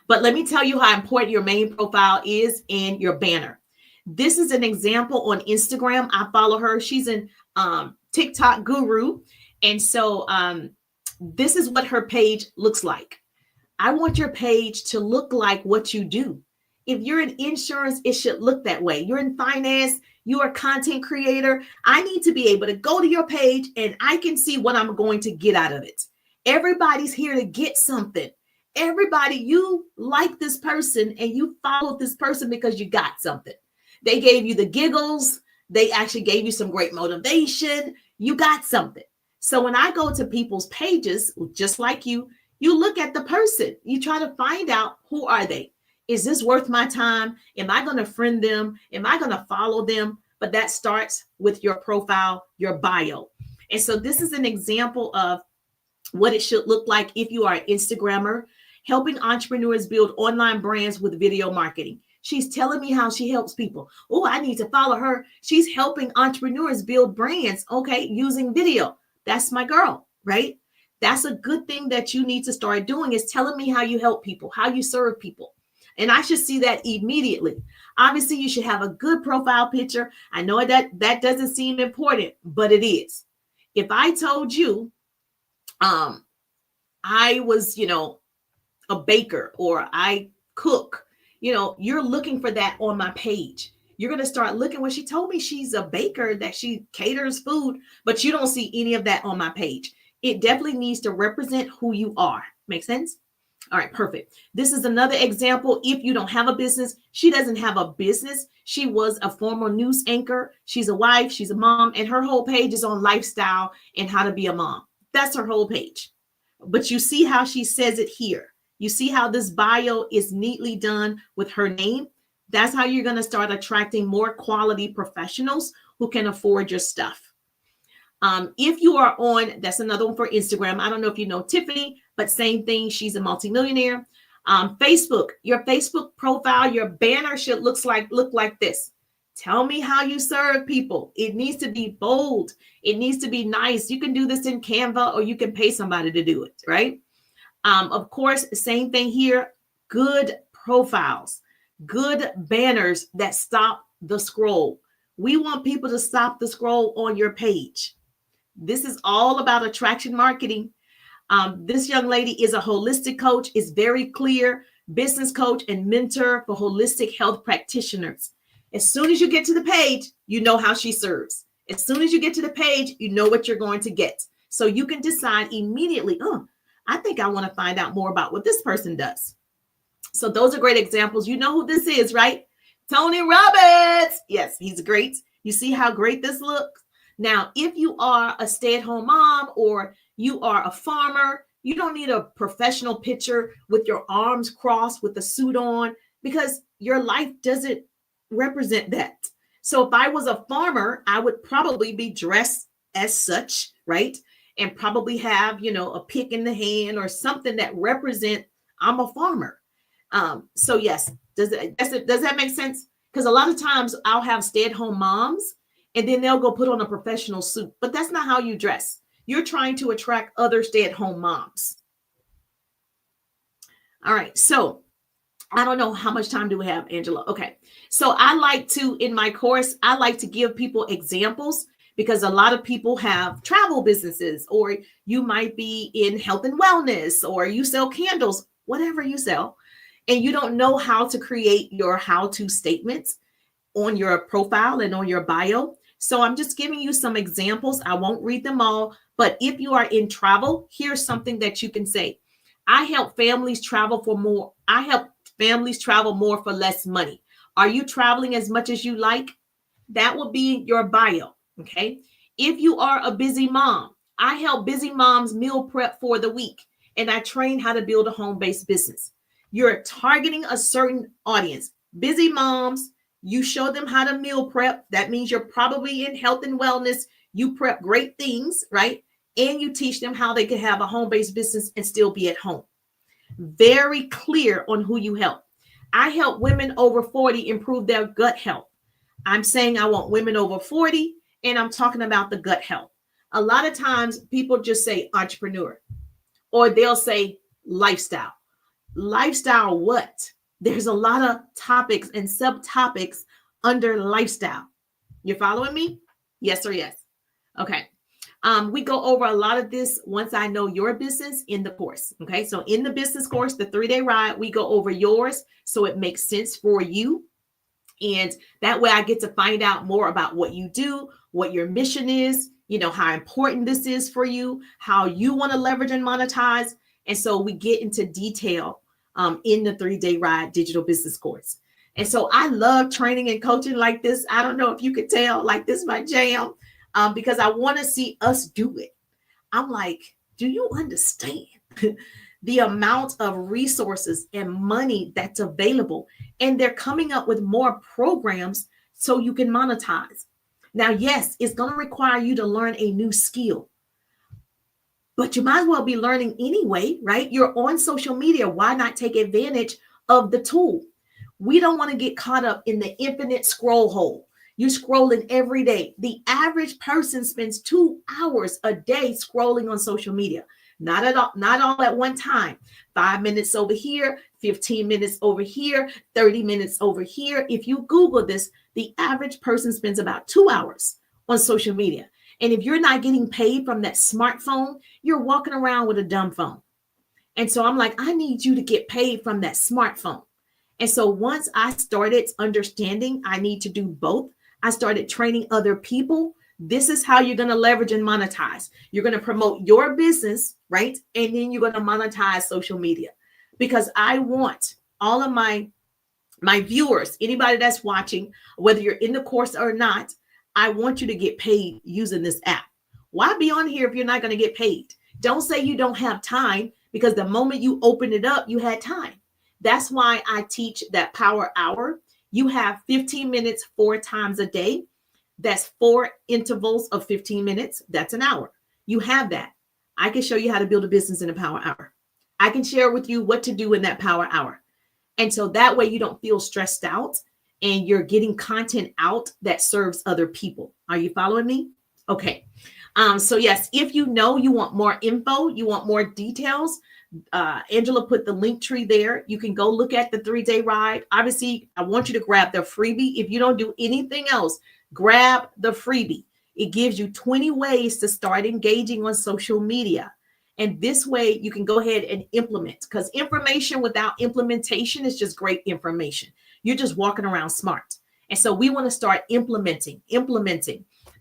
But let me tell you how important your main profile is in your banner. This is an example on Instagram. I follow her. She's an TikTok guru. And so this is what her page looks like. I want your page to look like what you do. If you're in insurance, it should look that way. You're in finance, you're a content creator. I need to be able to go to your page and I can see what I'm going to get out of it. Everybody's here to get something. Everybody, you like this person and you followed this person because you got something. They gave you the giggles. They actually gave you some great motivation. You got something. So when I go to people's pages, just like you look at the person. You try to find out, who are they? Is this worth my time? Am I going to friend them? Am I going to follow them? But that starts with your profile, your bio. And so this is an example of what it should look like if you are an Instagrammer, helping entrepreneurs build online brands with video marketing. She's telling me how she helps people. Oh, I need to follow her. She's helping entrepreneurs build brands, okay, using video. That's my girl, right? That's a good thing that you need to start doing, is telling me how you help people, how you serve people. And I should see that immediately. Obviously, you should have a good profile picture. I know that doesn't seem important, but it is. If I told you I was, a baker or I cook, you're looking for that on my page. You're going to start looking. When she told me she's a baker, that she caters food, but you don't see any of that on my page. It definitely needs to represent who you are. Make sense? All right, perfect. This is another example. If you don't have a business, she doesn't have a business. She was a former news anchor. She's a wife, she's a mom, and her whole page is on lifestyle and how to be a mom. That's her whole page. But you see how she says it here. You see how this bio is neatly done with her name. That's how you're going to start attracting more quality professionals who can afford your stuff. If you are on, that's another one for Instagram. I don't know if you know Tiffany, but same thing. She's a multimillionaire. Facebook, your Facebook profile, your banner should look like this. Tell me how you serve people. It needs to be bold. It needs to be nice. You can do this in Canva, or you can pay somebody to do it, right? Of course, same thing here. Good profiles, good banners that stop the scroll. We want people to stop the scroll on your page. This is all about attraction marketing. This young lady is a holistic coach, is very clear, business coach and mentor for holistic health practitioners. As soon as you get to the page, you know how she serves. As soon as you get to the page, you know what you're going to get. So you can decide immediately, I think I want to find out more about what this person does. So those are great examples. You know who this is, right? Tony Robbins. Yes, he's great. You see how great this looks? Now, if you are a stay-at-home mom or you are a farmer, you don't need a professional picture with your arms crossed with a suit on, because your life doesn't represent that. So if I was a farmer, I would probably be dressed as such, right? And probably have, a pick in the hand or something that represent I'm a farmer. So yes, does that make sense? Because a lot of times I'll have stay-at-home moms and then they'll go put on a professional suit, but that's not how you dress. You're trying to attract other stay-at-home moms. All right. So I don't know how much time do we have, Angela? Okay. So I like to, in my course, I like to give people examples, because a lot of people have travel businesses, or you might be in health and wellness, or you sell candles, whatever you sell, and you don't know how to create your how-to statements on your profile and on your bio. So I'm just giving you some examples. I won't read them all, but if you are in travel, here's something that you can say. I help families travel for more. I help families travel more for less money. Are you traveling as much as you like? That will be your bio. Okay. If you are a busy mom, I help busy moms meal prep for the week, and I train how to build a home-based business. You're targeting a certain audience. Busy moms, you show them how to meal prep. That means you're probably in health and wellness. You prep great things, right? And you teach them how they can have a home-based business and still be at home. Very clear on who you help. I help women over 40 improve their gut health. I'm saying I want women over 40, and I'm talking about the gut health. A lot of times people just say entrepreneur, or they'll say lifestyle. Lifestyle what? There's a lot of topics and subtopics under lifestyle. You're following me? Yes or yes? Okay. We go over a lot of this once I know your business in the course. Okay. So in the business course, the 3-day ride, we go over yours so it makes sense for you. And that way I get to find out more about what you do, what your mission is, how important this is for you, how you want to leverage and monetize. And so we get into detail in the 3-day ride digital business course. And so I love training and coaching like this. I don't know if you could tell, like this is my jam, because I want to see us do it. I'm like, do you understand the amount of resources and money that's available? And they're coming up with more programs so you can monetize. Now, yes, it's going to require you to learn a new skill, but you might as well be learning anyway, right? You're on social media. Why not take advantage of the tool? We don't want to get caught up in the infinite scroll hole. You're scrolling every day. The average person spends 2 hours a day scrolling on social media. Not all at one time. 5 minutes over here, 15 minutes over here, 30 minutes over here. If you Google this, the average person spends about 2 hours on social media. And if you're not getting paid from that smartphone, you're walking around with a dumb phone. And so I'm like, I need you to get paid from that smartphone. And so once I started understanding I need to do both, I started training other people. This is how you're going to leverage and monetize. You're going to promote your business, right? And then you're going to monetize social media, because I want all of my viewers, anybody that's watching, whether you're in the course or not, I want you to get paid using this app. Why be on here if you're not going to get paid? Don't say you don't have time, because the moment you open it up, you had time. That's why I teach that power hour. You have 15 minutes 4 times a day. That's 4 intervals of 15 minutes. That's an hour. You have that. I can show you how to build a business in a power hour. I can share with you what to do in that power hour. And so that way you don't feel stressed out and you're getting content out that serves other people. Are you following me? Okay. So yes, if you want more info, you want more details, Angela put the link tree there. You can go look at the 3-day ride. Obviously, I want you to grab the freebie. If you don't do anything else, grab the freebie. It gives you 20 ways to start engaging on social media. And this way you can go ahead and implement, because information without implementation is just great information. You're just walking around smart. And so we want to start implementing.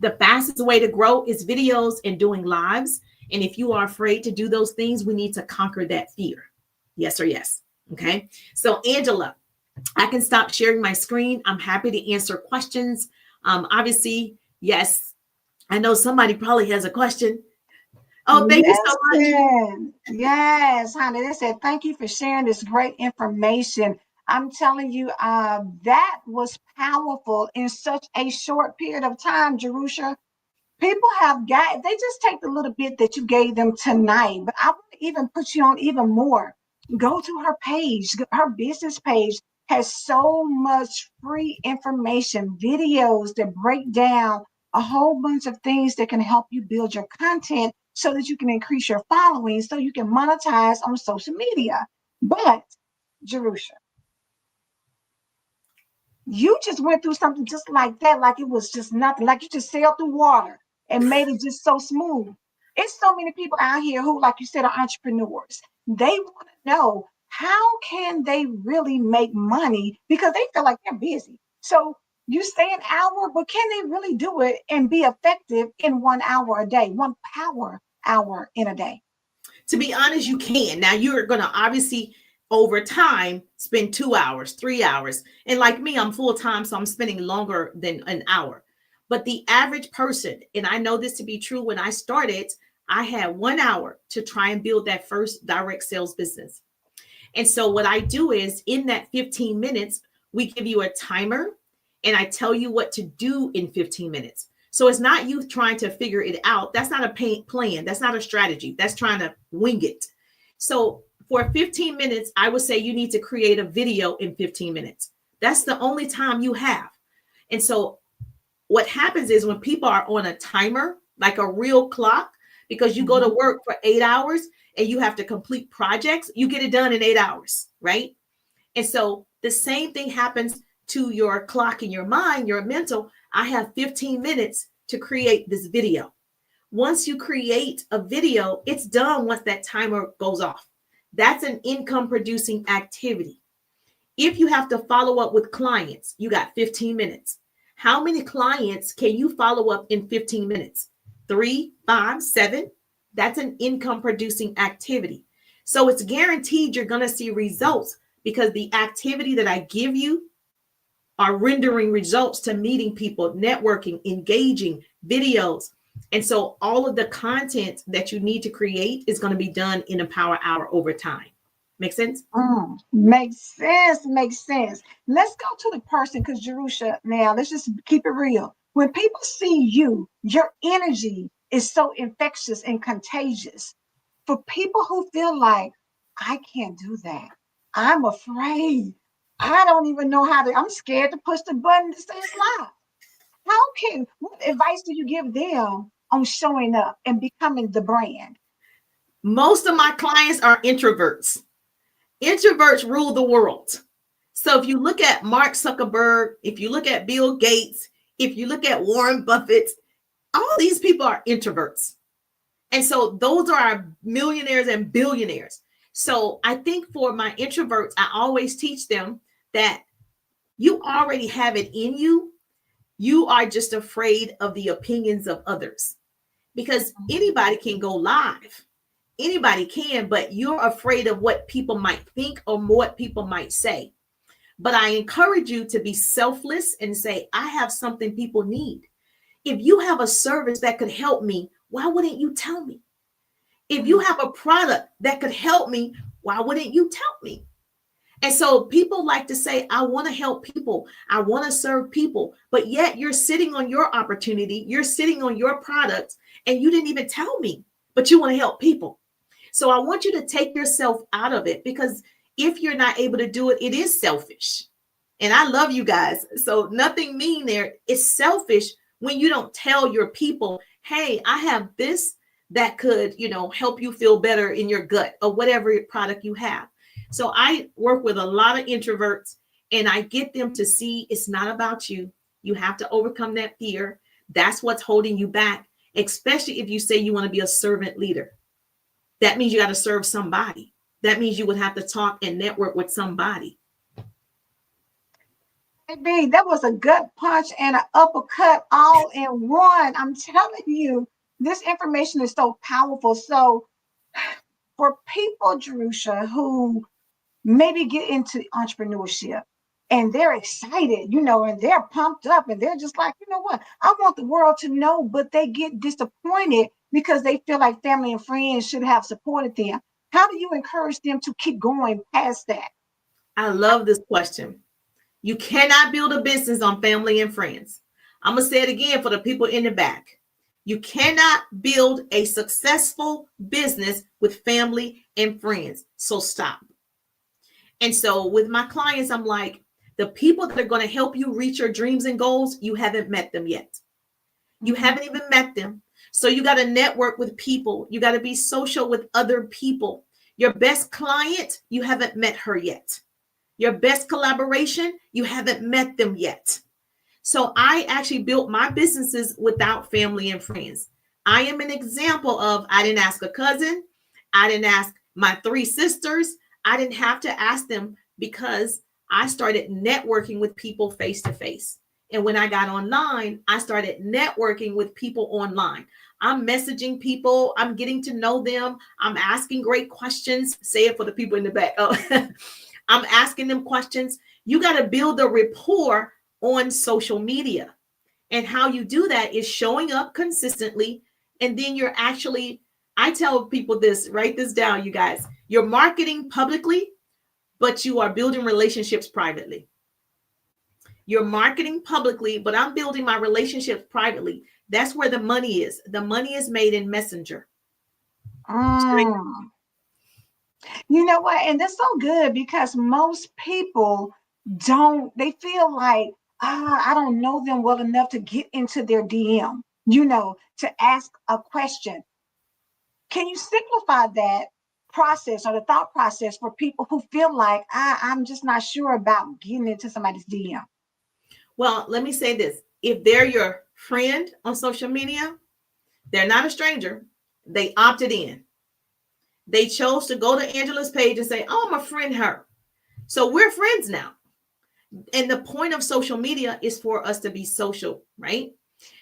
The fastest way to grow is videos and doing lives. And if you are afraid to do those things, we need to conquer that fear. Yes or yes. Okay. So Angela, I can stop sharing my screen. I'm happy to answer questions. Obviously, yes, I know somebody probably has a question. Oh, thank you so much. Yes, honey. They said, thank you for sharing this great information. I'm telling you, that was powerful in such a short period of time, Jerusha. People they just take the little bit that you gave them tonight, but I want to even put you on even more. Go to her page. Her business page has so much free information, videos that break down a whole bunch of things that can help you build your content so that you can increase your following, so you can monetize on social media. But, Jerusha, you just went through something just like that, like it was just nothing, like you just sailed through water and made it just so smooth. It's so many people out here who, like you said, are entrepreneurs. They want to know, how can they really make money, because they feel like they're busy. So you say an hour, but can they really do it and be effective in 1 hour a day, 1 power hour in a day? To be honest, you can. Now you're going to obviously over time spend 2 hours, 3 hours. And like me, I'm full time, so I'm spending longer than an hour. But the average person, and I know this to be true, when I started, I had 1 hour to try and build that first direct sales business. And so what I do is, in that 15 minutes, we give you a timer and I tell you what to do in 15 minutes. So it's not you trying to figure it out. That's not a plan. That's not a strategy. That's trying to wing it. So for 15 minutes, I would say you need to create a video in 15 minutes. That's the only time you have. And so what happens is, when people are on a timer, like a real clock, because you go to work for 8 hours and you have to complete projects, you get it done in 8 hours, right? And so the same thing happens to your clock in your mind, your mental. I have 15 minutes to create this video. Once you create a video, it's done once that timer goes off. That's an income producing activity. If you have to follow up with clients, you got 15 minutes. How many clients can you follow up in 15 minutes? 3, 5, 7? That's an income producing activity. So it's guaranteed you're going to see results because the activity that I give you are rendering results to meeting people, networking, engaging, videos. And so all of the content that you need to create is going to be done in a power hour over time. Make sense? Makes sense. Makes sense. Let's go to the person, because Jerusha, now let's just keep it real. When people see you, your energy is so infectious and contagious. For people who feel like, I can't do that, I'm afraid, I don't even know how to, I'm scared to push the button to say it's live. What advice do you give them on showing up and becoming the brand? Most of my clients are introverts. Introverts rule the world. So if you look at Mark Zuckerberg, if you look at Bill Gates, if you look at Warren Buffett, all these people are introverts. And so those are our millionaires and billionaires. So I think for my introverts, I always teach them that you already have it in you. You are just afraid of the opinions of others, because anybody can go live. Anybody can, but you're afraid of what people might think or what people might say. But I encourage you to be selfless and say, I have something people need. If you have a service that could help me, why wouldn't you tell me? If you have a product that could help me, why wouldn't you tell me? And so people like to say, I want to help people. I want to serve people. But yet you're sitting on your opportunity. You're sitting on your product and you didn't even tell me, but you want to help people. So I want you to take yourself out of it, because if you're not able to do it, it is selfish. And I love you guys. So nothing mean there. It's selfish when you don't tell your people, hey, I have this that could, help you feel better in your gut or whatever product you have. So I work with a lot of introverts and I get them to see it's not about you. You have to overcome that fear. That's what's holding you back, especially if you say you want to be a servant leader. That means you got to serve somebody. That means you would have to talk and network with somebody. Baby, that was a gut punch and an uppercut all in one. I'm telling you, this information is so powerful. So for people, Jerusha, who maybe get into entrepreneurship and they're excited, and they're pumped up and they're just like, you know what, I want the world to know, but they get disappointed because they feel like family and friends should have supported them. How do you encourage them to keep going past that? I love this question. You cannot build a business on family and friends. I'm going to say it again for the people in the back. You cannot build a successful business with family and friends. So stop. And so with my clients, I'm like, the people that are going to help you reach your dreams and goals, you haven't met them yet. You haven't even met them. So you got to network with people. You got to be social with other people. Your best client, you haven't met her yet. Your best collaboration, you haven't met them yet. So I actually built my businesses without family and friends. I am an example of, I didn't ask a cousin. I didn't ask my 3 sisters. I didn't have to ask them because I started networking with people face to face. And when I got online, I started networking with people online. I'm messaging people. I'm getting to know them. I'm asking great questions. Say it for the people in the back. Oh, I'm asking them questions. You got to build a rapport on social media. And how you do that is showing up consistently. And then you're actually, I tell people this, write this down, you guys. You're marketing publicly, but you are building relationships privately. You're marketing publicly, but I'm building my relationships privately. That's where the money is. The money is made in Messenger. You know what? And that's so good, because most people they feel like, I don't know them well enough to get into their DM, to ask a question. Can you simplify that process or the thought process for people who feel like, I'm just not sure about getting into somebody's DM? Well, let me say this. If they're your friend on social media, They're not a stranger. They opted in. They chose to go to Angela's page and say, oh, I'm a friend her. So we're friends now. And the point of social media is for us to be social, right?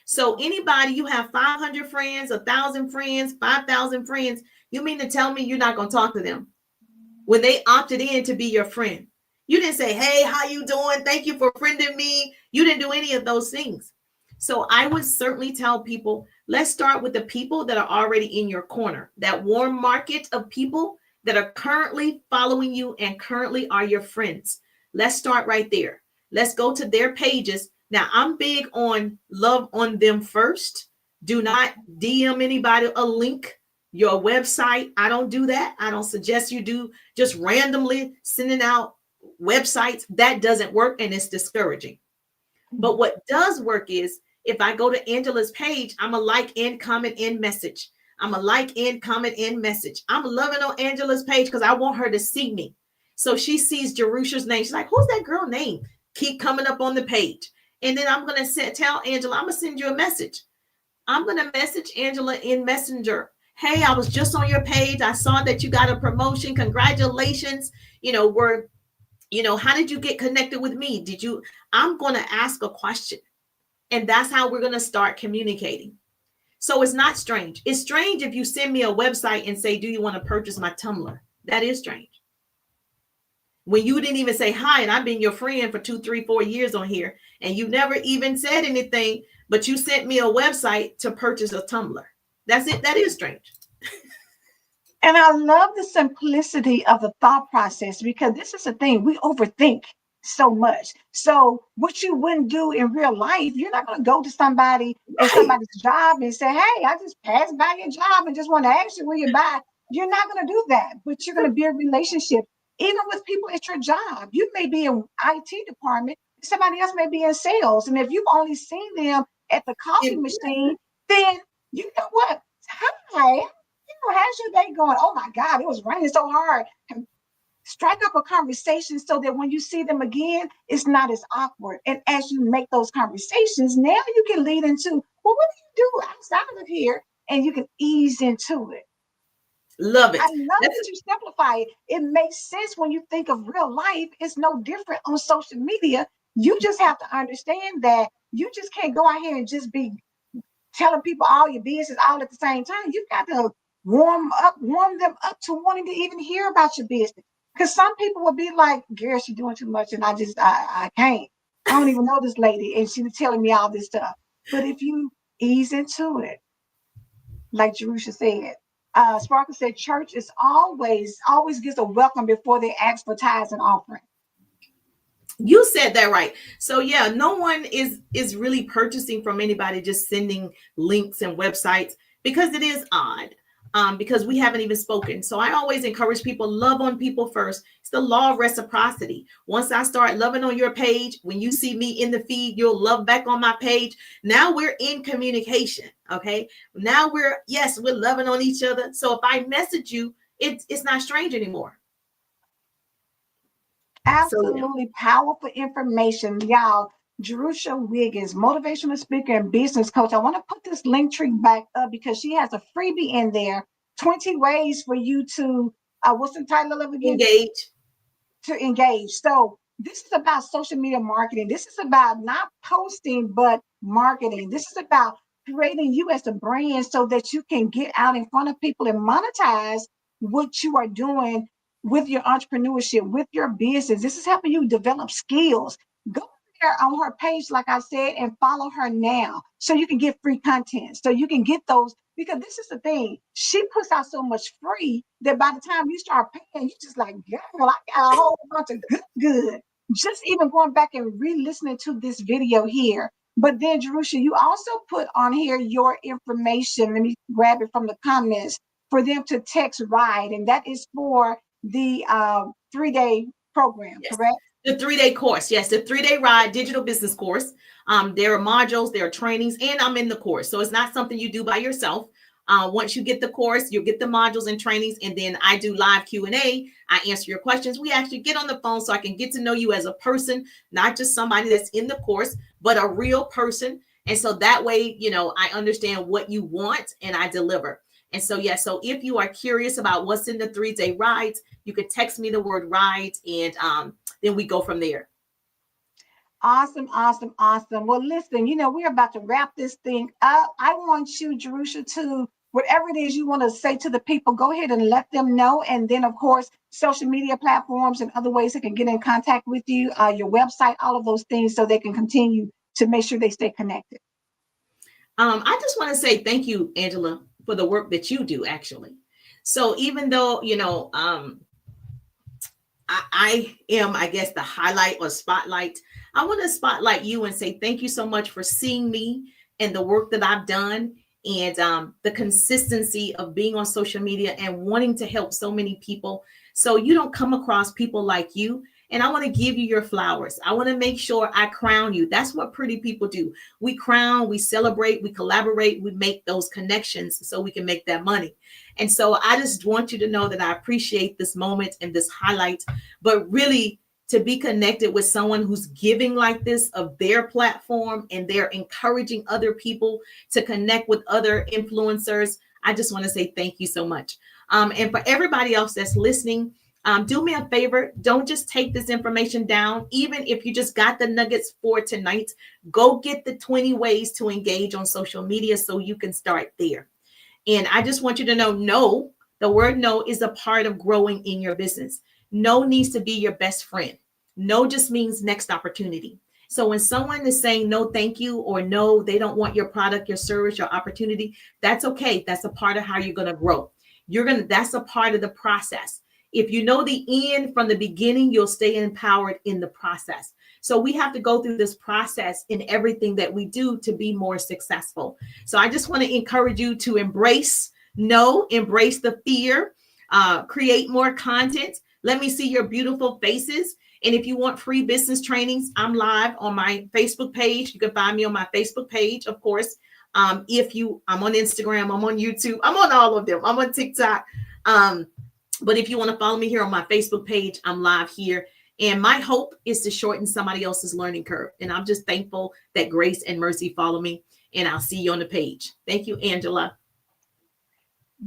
So anybody, you have 500 friends, 1,000 friends, 5,000 friends, you mean to tell me you're not going to talk to them when they opted in to be your friend? You didn't say, hey, how you doing? Thank you for friending me. You didn't do any of those things. So I would certainly tell people, let's start with the people that are already in your corner, that warm market of people that are currently following you and currently are your friends. Let's start right there. Let's go to their pages. Now, I'm big on love on them first. Do not DM anybody a link, your website. I don't do that. I don't suggest you do just randomly sending out websites. That doesn't work and it's discouraging. But what does work is if I go to Angela's page, I'm a like and comment and message. I'm a like and comment and message. I'm loving on Angela's page because I want her to see me. So she sees Jerusha's name. She's like, who's that girl name? Keep coming up on the page. And then I'm going to tell Angela, I'm going to send you a message. I'm going to message Angela in Messenger. Hey, I was just on your page. I saw that you got a promotion. Congratulations. How did you get connected with me? I'm going to ask a question. And that's how we're going to start communicating. So it's not strange. It's strange if you send me a website and say, do you want to purchase my Tumblr? That is strange. When you didn't even say hi, and I've been your friend for 2, 3, 4 years on here, and you never even said anything, but you sent me a website to purchase a Tumblr. That's it. That is strange. And I love the simplicity of the thought process, because this is the thing, we overthink so much. So what you wouldn't do in real life, you're not going to go to somebody at somebody's job and say, hey, I just passed by your job and just want to ask you where you buy. You're not going to do that, but you're going to build relationship. Even with people at your job, you may be in IT department, somebody else may be in sales. And if you've only seen them at the coffee machine, then you know what? Hi, how's your day going? Oh my God, it was raining so hard. Strike up a conversation so that when you see them again, it's not as awkward. And as you make those conversations, now you can lead into, well, what do you do outside of here? And you can ease into it. Love it. I love that you simplify it. It makes sense when you think of real life. It's no different on social media. You just have to understand that you just can't go out here and just be telling people all your business all at the same time. You've got to warm them up to wanting to even hear about your business. Because some people will be like, girl, she's doing too much and I can't. I don't even know this lady and she was telling me all this stuff. But if you ease into it, like Jerusha said, Sparkle said, church is always gives a welcome before they ask for tithes and offering. You said that right. So yeah, no one is really purchasing from anybody, just sending links and websites, because it is odd. Because we haven't even spoken. So I always encourage people, love on people first. It's the law of reciprocity. Once I start loving on your page, when you see me in the feed, you'll love back on my page. Now we're in communication. Okay. Now we're loving on each other. So if I message you, it's not strange anymore. Absolutely powerful information, y'all. Jerusha Wiggins, motivational speaker and business coach. I want to put this link tree back up because she has a freebie in there. 20 ways for you to, what's the title of it again? Engage. So this is about social media marketing. This is about not posting, but marketing. This is about creating you as a brand so that you can get out in front of people and monetize what you are doing with your entrepreneurship, with your business. This is helping you develop skills. Go there on her page, like I said, and follow her now so you can get free content. So you can get those, because this is the thing. She puts out so much free that by the time you start paying, you're just like, girl, I got a whole bunch of good. Just even going back and re-listening to this video here. But then, Jerusha, you also put on here your information. Let me grab it from the comments for them to text RIDE. And that is for the 3-day program, yes. Correct? The 3-day course. Yes, the 3-day RIDE digital business course. There are modules, there are trainings, and I'm in the course. So it's not something you do by yourself. Once you get the course, you'll get the modules and trainings, and then I do live Q&A. I answer your questions. We actually get on the phone so I can get to know you as a person, not just somebody that's in the course, but a real person. And so that way, I understand what you want and I deliver. And so, yeah, so if you are curious about what's in the 3-day rides, you could text me the word ride, and then we go from there. Awesome, awesome, awesome. Well, listen, we're about to wrap this thing up. I want you, Jerusha, to whatever it is you want to say to the people, go ahead and let them know. And then, of course, social media platforms and other ways they can get in contact with you, your website, all of those things, so they can continue to make sure they stay connected. I just want to say thank you, Angela, for the work that you do, actually. So even though, I am, I guess, the highlight or spotlight, I want to spotlight you and say thank you so much for seeing me and the work that I've done, and the consistency of being on social media and wanting to help so many people. So you don't come across people like you. And I want to give you your flowers. I want to make sure I crown you. That's what pretty people do. We crown, we celebrate, we collaborate, we make those connections so we can make that money. And so I just want you to know that I appreciate this moment and this highlight, but really to be connected with someone who's giving like this of their platform and they're encouraging other people to connect with other influencers. I just want to say thank you so much. And for everybody else that's listening, do me a favor. Don't just take this information down. Even if you just got the nuggets for tonight, go get the 20 ways to engage on social media so you can start there. And I just want you to know, no, the word no is a part of growing in your business. No needs to be your best friend. No just means next opportunity. So when someone is saying no, thank you, or no, they don't want your product, your service, your opportunity, that's okay. That's a part of how you're going to grow. That's a part of the process. If you know the end from the beginning, you'll stay empowered in the process. So we have to go through this process in everything that we do to be more successful. So I just want to encourage you to embrace the fear, create more content. Let me see your beautiful faces. And if you want free business trainings, I'm live on my Facebook page. You can find me on my Facebook page, of course. I'm on Instagram, I'm on YouTube, I'm on all of them. I'm on TikTok. But if you want to follow me here on my Facebook page, I'm live here. And my hope is to shorten somebody else's learning curve. And I'm just thankful that Grace and Mercy follow me. And I'll see you on the page. Thank you, Angela.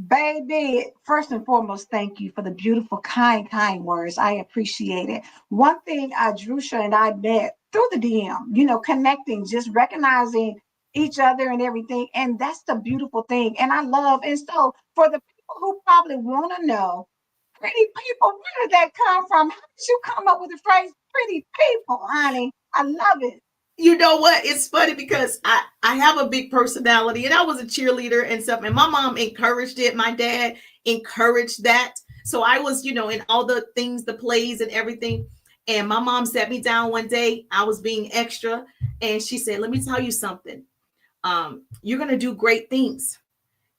Baby, first and foremost, thank you for the beautiful, kind words. I appreciate it. One thing, Jerusha and I met through the DM, connecting, just recognizing each other and everything. And that's the beautiful thing. And I love, and so for the people who probably want to know, pretty people, where did that come from? How did you come up with the phrase pretty people, honey? I love it. You know what? It's funny because I have a big personality, and I was a cheerleader and stuff. And my mom encouraged it. My dad encouraged that. So I was, in all the things, the plays and everything. And my mom sat me down one day. I was being extra. And she said, let me tell you something. You're going to do great things.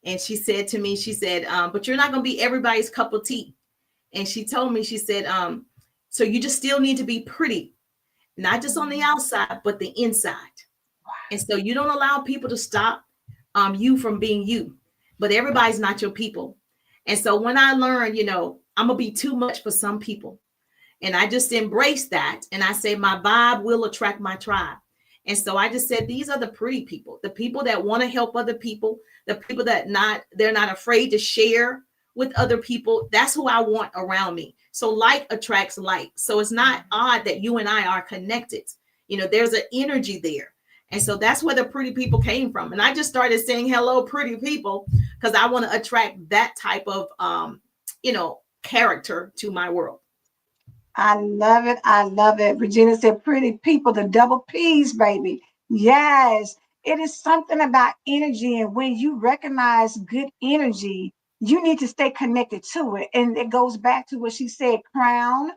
And she said to me, but you're not going to be everybody's cup of tea. And she told me, she said, so you just still need to be pretty, not just on the outside, but the inside. And so you don't allow people to stop you from being you, but everybody's not your people. And so when I learned, I'm going to be too much for some people. And I just embrace that. And I say, my vibe will attract my tribe. And so I just said, these are the pretty people, the people that want to help other people, the people that they're not afraid to share with other people. That's who I want around me. So like attracts like. So it's not odd that you and I are connected. There's an energy there. And so that's where the pretty people came from. And I just started saying, hello, pretty people, because I want to attract that type of, character to my world. I love it. I love it. Regina said, pretty people, the double P's, baby. Yes, it is something about energy. And when you recognize good energy, you need to stay connected to it. And it goes back to what she said, crown.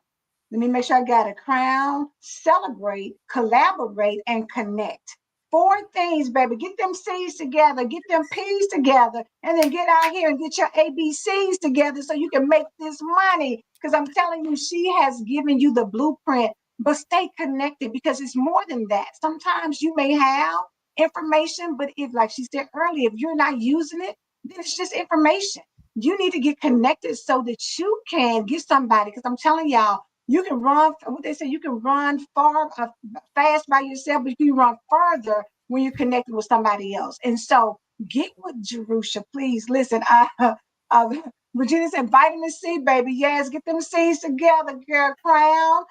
Let me make sure I got a crown, celebrate, collaborate, and connect. 4 things, baby. Get them C's together, get them P's together, and then get out here and get your ABCs together so you can make this money. Because I'm telling you, she has given you the blueprint, but stay connected because it's more than that. Sometimes you may have information, but if, like she said earlier, if you're not using it, then it's just information. You need to get connected so that you can get somebody. Because I'm telling y'all, you can run, what they say, you can run fast by yourself, but you can run further when you're connected with somebody else. And so get with Jerusha, please. Listen, Regina said vitamin C, baby. Yes, get them C's together, girl. Crown,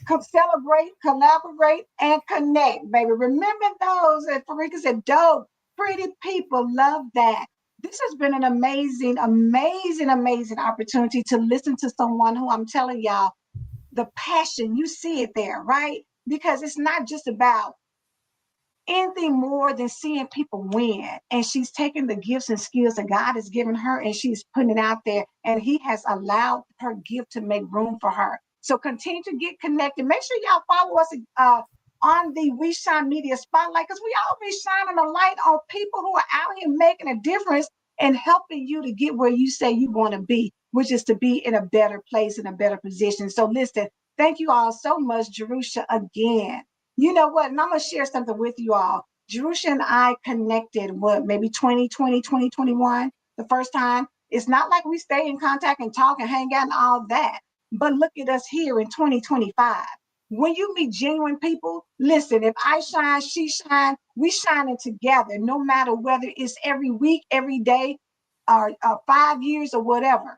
celebrate, collaborate, and connect, baby. Remember those. And Farika said, dope, pretty people. Love that. This has been an amazing, amazing, amazing opportunity to listen to someone who I'm telling y'all the passion, you see it there, right? Because it's not just about anything more than seeing people win. And she's taking the gifts and skills that God has given her and she's putting it out there. And He has allowed her gift to make room for her. So continue to get connected. Make sure y'all follow us on the We Shine Media Spotlight, because we always shining a light on people who are out here making a difference and helping you to get where you say you want to be, which is to be in a better place, in a better position. So listen, thank you all so much, Jerusha, again. You know what? And I'm going to share something with you all. Jerusha and I connected, maybe 2020, 2021, the first time. It's not like we stay in contact and talk and hang out and all that. But look at us here in 2025. When you meet genuine people, listen, if I shine, she shine, we shining together, no matter whether it's every week, every day, or 5 years or whatever.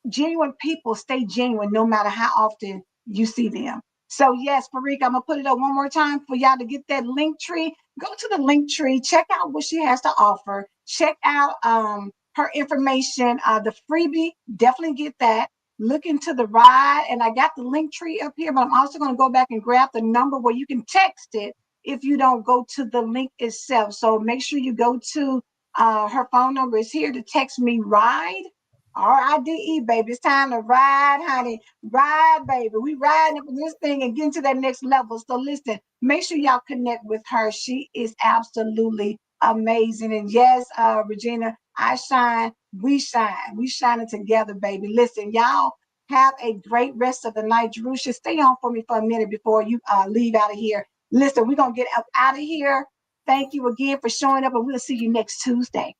Genuine people stay genuine no matter how often you see them. So yes, Farika, I'm gonna put it up one more time for y'all to get that link tree. Go to the link tree, check out what she has to offer. Check out her information, the freebie. Definitely get that. Look into the ride, and I got the link tree up here, but I'm also gonna go back and grab the number where you can text it if you don't go to the link itself. So make sure you go to her phone number is here to text me ride. RIDE, baby. It's time to ride, honey. Ride, baby. We riding up in this thing and getting to that next level. So listen, make sure y'all connect with her. She is absolutely amazing. And yes, Regina, I shine, we shine. We shining together, baby. Listen, y'all have a great rest of the night. Jerusha, stay on for me for a minute before you leave out of here. Listen, we're going to get up out of here. Thank you again for showing up, and we'll see you next Tuesday.